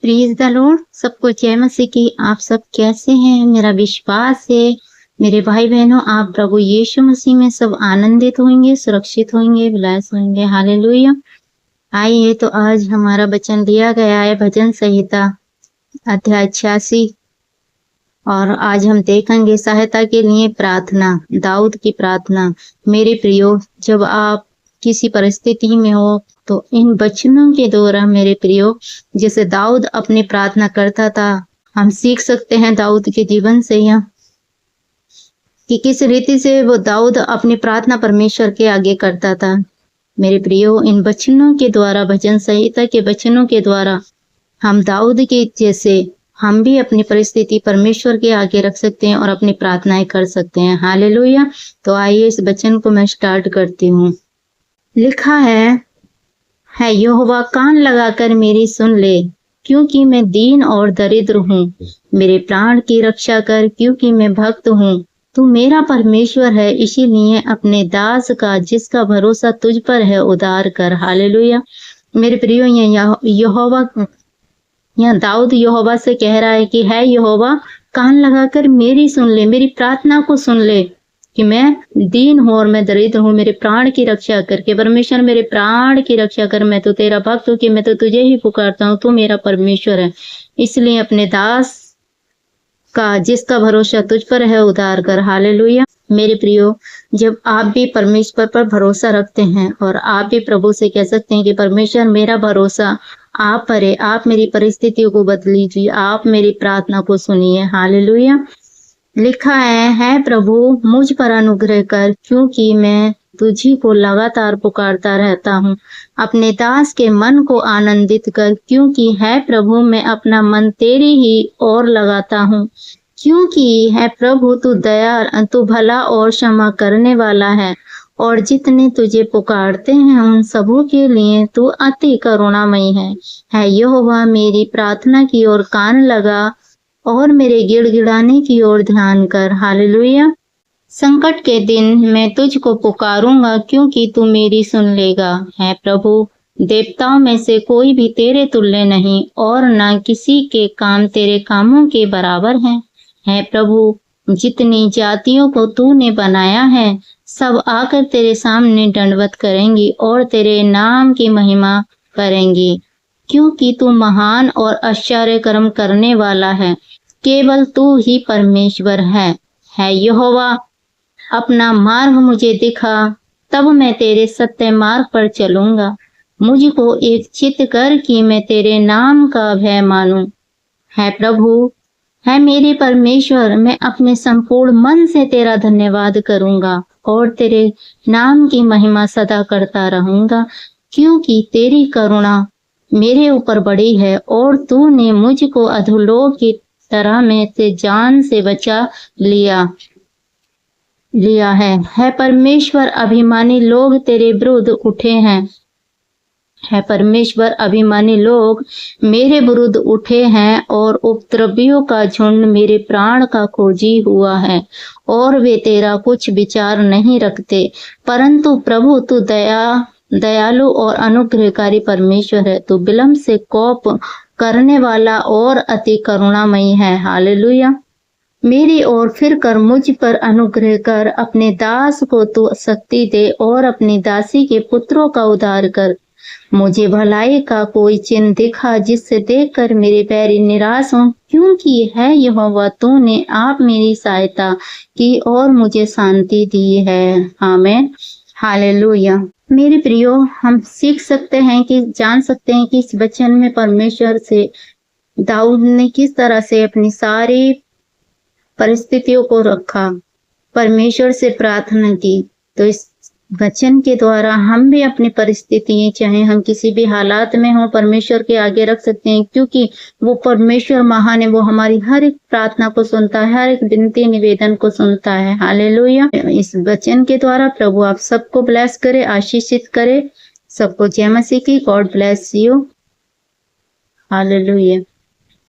Praise the Lord. सबको जय मसीह की। आप सब कैसे हैं? मेरा विश्वास है मेरे भाई बहनों, आप प्रभु यीशु मसीह में सब आनंदित होंगे, सुरक्षित होंगे, विलास होंगे। हालेलुया। आइए तो आज हमारा वचन दिया गया है भजन संहिता अध्याय 86 और आज हम देखेंगे सहायता के लिए प्रार्थना, दाऊद की प्रार्थना। मेरे प्रियो, जब आप किसी परिस्थिति में हो तो इन वचनों के द्वारा मेरे प्रियो, जैसे दाऊद अपनी प्रार्थना करता था, हम सीख सकते हैं दाऊद के जीवन से यह कि किस रीति से वो दाऊद अपनी प्रार्थना परमेश्वर के आगे करता था। मेरे प्रियो, इन वचनों के द्वारा, भजन संहिता के वचनों के द्वारा हम दाऊद के जैसे हम भी अपनी परिस्थिति परमेश्वर के आगे रख सकते हैं और अपनी प्रार्थनाएं कर सकते हैं। हालेलुया। तो आइए इस वचन को मैं स्टार्ट करती हूँ। लिखा है यहोवा कान लगाकर मेरी सुन ले, क्योंकि मैं दीन और दरिद्र हूँ। मेरे प्राण की रक्षा कर, क्योंकि मैं भक्त हूँ। तू मेरा परमेश्वर है, इसीलिए अपने दास का जिसका भरोसा तुझ पर है उद्धार कर। हालेलुया। मेरे प्रियो, यहाँ दाऊद यहोवा से कह रहा है कि है यहोवा, कान लगाकर मेरी सुन ले, मेरी प्रार्थना को सुन ले कि मैं दीन हूँ और मैं दरिद्र हूँ। मेरे प्राण की रक्षा करके परमेश्वर, मेरे प्राण की रक्षा कर। मैं तो तेरा भक्त हूँ कि मैं तो तुझे ही पुकारता हूँ, तू मेरा परमेश्वर है, इसलिए अपने दास का जिसका भरोसा तुझ पर है उद्धार कर। हालेलुया। मेरे प्रियो, जब आप भी परमेश्वर पर भरोसा रखते हैं और आप भी प्रभु से कह सकते हैं कि परमेश्वर, मेरा भरोसा आप पर है, आप मेरी परिस्थितियों को बदलीजिए, आप मेरी प्रार्थना को सुनिए। हालेलुया। लिखा है प्रभु मुझ पर अनुग्रह कर, क्योंकि मैं तुझी को लगातार पुकारता रहता हूँ। अपने दास के मन को आनंदित कर, क्योंकि है प्रभु मैं अपना मन तेरी ही ओर लगाता हूँ। क्योंकि है प्रभु तू भला और क्षमा करने वाला है, और जितने तुझे पुकारते हैं उन सबों के लिए तू अति करुणामयी है यहोवा मेरी प्रार्थना की ओर कान लगा और मेरे गिड़गिड़ाने की ओर ध्यान कर। हालेलुया। संकट के दिन मैं तुझको पुकारूंगा, क्योंकि तू मेरी सुन लेगा। है प्रभु, देवताओं में से कोई भी तेरे तुल्य नहीं, और न किसी के काम तेरे कामों के बराबर हैं। है प्रभु, जितनी जातियों को तूने बनाया है सब आकर तेरे सामने दंडवत करेंगी और तेरे नाम की महिमा करेंगी, क्योंकि तू महान और आश्चर्य कर्म करने वाला है। केवल तू ही परमेश्वर है यहोवा, अपना मार्ग मुझे दिखा, तब मैं तेरे सत्य मार्ग पर चलूंगा। मुझको एक चित्त कर कि मैं तेरे नाम का भय मानूं। है प्रभु, है मेरे परमेश्वर, मैं अपने संपूर्ण मन से तेरा धन्यवाद करूंगा और तेरे नाम की महिमा सदा करता रहूंगा, क्योंकि तेरी करुणा मेरे ऊपर बड़ी है और तूने मुझको अधोलोक की तरह में से जान से बचा लिया है परमेश्वर, अभिमानी लोग तेरे विरुद्ध उठे हैं। है परमेश्वर, अभिमानी लोग मेरे विरुद्ध उठे हैं और उपद्रवियों का झुंड मेरे प्राण का खोजी हुआ है, और वे तेरा कुछ विचार नहीं रखते। परंतु प्रभु, तू दयालु और अनुग्रहकारी परमेश्वर है। तू विलंब से कोप करने वाला और अति करुणामयी है। हालेलुया। मेरी ओर फिर कर, मुझ पर अनुग्रह कर, अपने दास को तू शक्ति दे और अपनी दासी के पुत्रों का उद्धार कर। मुझे भलाई का कोई चिन्ह दिखा, जिससे देखकर मेरे पैरी निराश हों, क्योंकि है यहोवा तूने आप मेरी सहायता की और मुझे शांति दी है। आमीन। हालेलुया। मेरे प्रियो, हम सीख सकते हैं कि जान सकते हैं कि इस वचन में परमेश्वर से दाऊद ने किस तरह से अपनी सारी परिस्थितियों को रखा, परमेश्वर से प्रार्थना की। तो इस वचन के द्वारा हम भी अपनी परिस्थितियां, चाहे हम किसी भी हालात में हो, परमेश्वर के आगे रख सकते हैं, क्योंकि वो परमेश्वर महान है। वो हमारी हर एक प्रार्थना को सुनता है, हर एक विनती निवेदन को सुनता है। हालेलुया। इस वचन के द्वारा प्रभु आप सबको ब्लेस करे, आशीषित करे। सबको जय मसीह की। God bless you. हालेलुया।